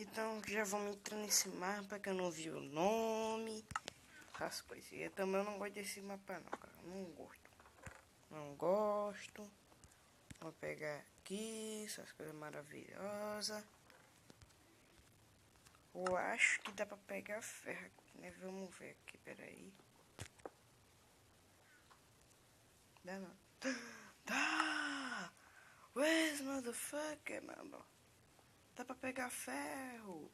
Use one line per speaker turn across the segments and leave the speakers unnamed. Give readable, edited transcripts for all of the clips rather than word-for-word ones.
Então já vamos entrar nesse mapa que eu não vi o nome. As coisas. Eu também não gosto desse mapa não, cara. Não gosto. Não gosto. Vou pegar aqui essas coisas maravilhosas. Eu acho que dá pra pegar ferro aqui, né? Vamos ver aqui, peraí. Dá não. Dá! Where's motherfucker, mano? Dá pra pegar ferro.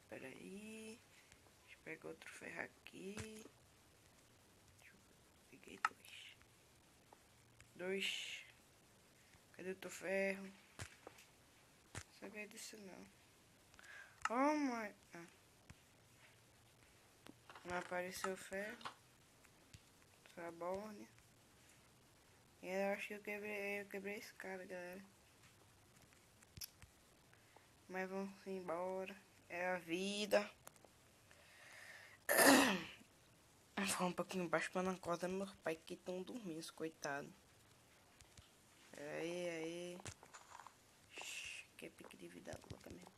Peraí. Deixa eu pegar outro ferro aqui. Peguei dois. Cadê o teu ferro? Não sabia disso não. Oh my... Não apareceu ferro. Só borne. E eu acho que eu quebrei a escada, galera. Mas vamos embora. É a vida. Vou falar um pouquinho baixo pra não acordar meus pais que estão dormindo, coitado. Aí. Que pique de vida louca mesmo.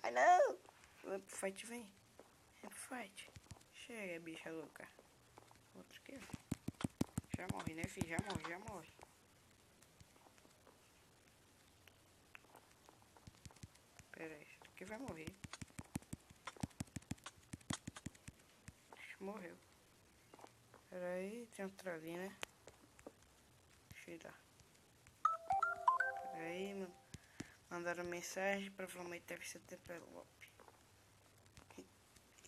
Ai não! Vem pro fight, vem. Vem pro fight. Chega, bicha louca. Outro aqui, ó. Já morre, né, filho? Já morre. Pera aí, esse aqui vai morrer. Morreu. Pera aí, tem outra ali, né? Deixa eu ir lá. Pera aí, mano. Mandaram mensagem, provavelmente deve ser Tempelope.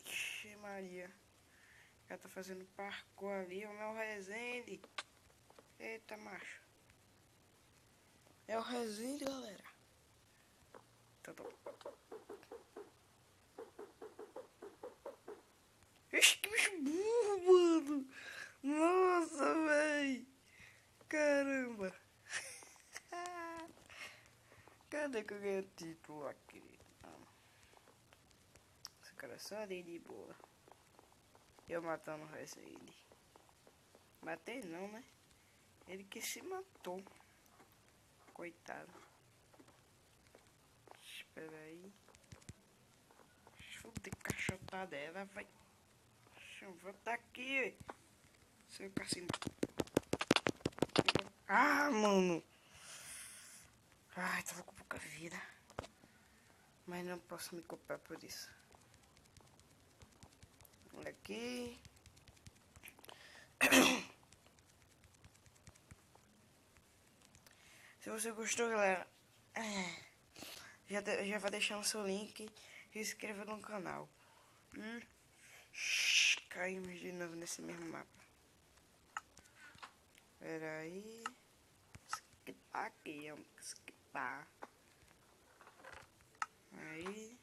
Ixi, Maria. Já tá fazendo parkour ali, o meu Resende. Eita, macho. É o Resende, galera. Tá bom. Ixi, que bicho burro, mano. Nossa, véi. Caramba. Cadê que eu ganhei o título aqui? Esse cara é só ali de boa. Eu matando o Resende. Matei não, né? Ele que se matou. Coitado. Espera aí. Deixa eu decaixotar dela, vai. Deixa eu voltar aqui. Seu cacimbo. Ah, mano. Ai, tava com pouca vida. Mas não posso me culpar por isso. Olha aqui. Se você gostou, galera, já vai deixando seu link e se inscreva no canal. Caímos de novo nesse mesmo mapa. Pera aí. Aqui, vamos esquitar. Aí.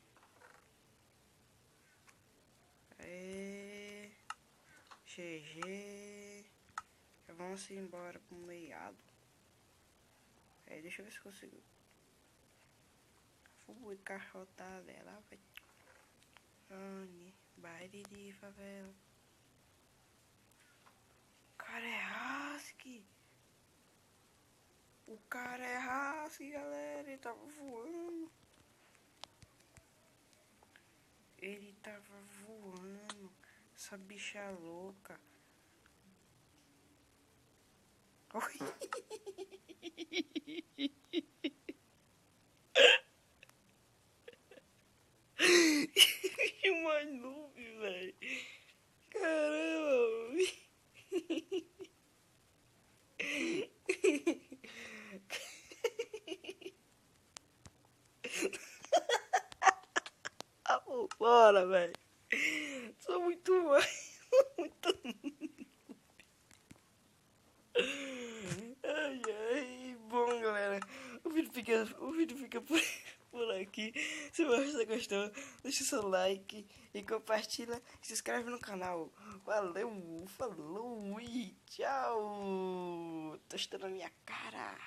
GG. Já vamos embora pro meiado. Aí, deixa eu ver se consigo. Fui encaixotar dela, vai. Baile de favela. O cara é husky. O cara é husky, galera. Ele tava voando. Ele tava voando. Essa bicha louca. Oi. Que mais noob, velho. Caramba. Bora, velho. Sou muito mais. Muito. Ai. Bom, galera. O vídeo fica por aqui. Se você gostou, deixa seu like e compartilha. Se inscreve no canal. Valeu, falou e tchau. Tô estando a minha cara.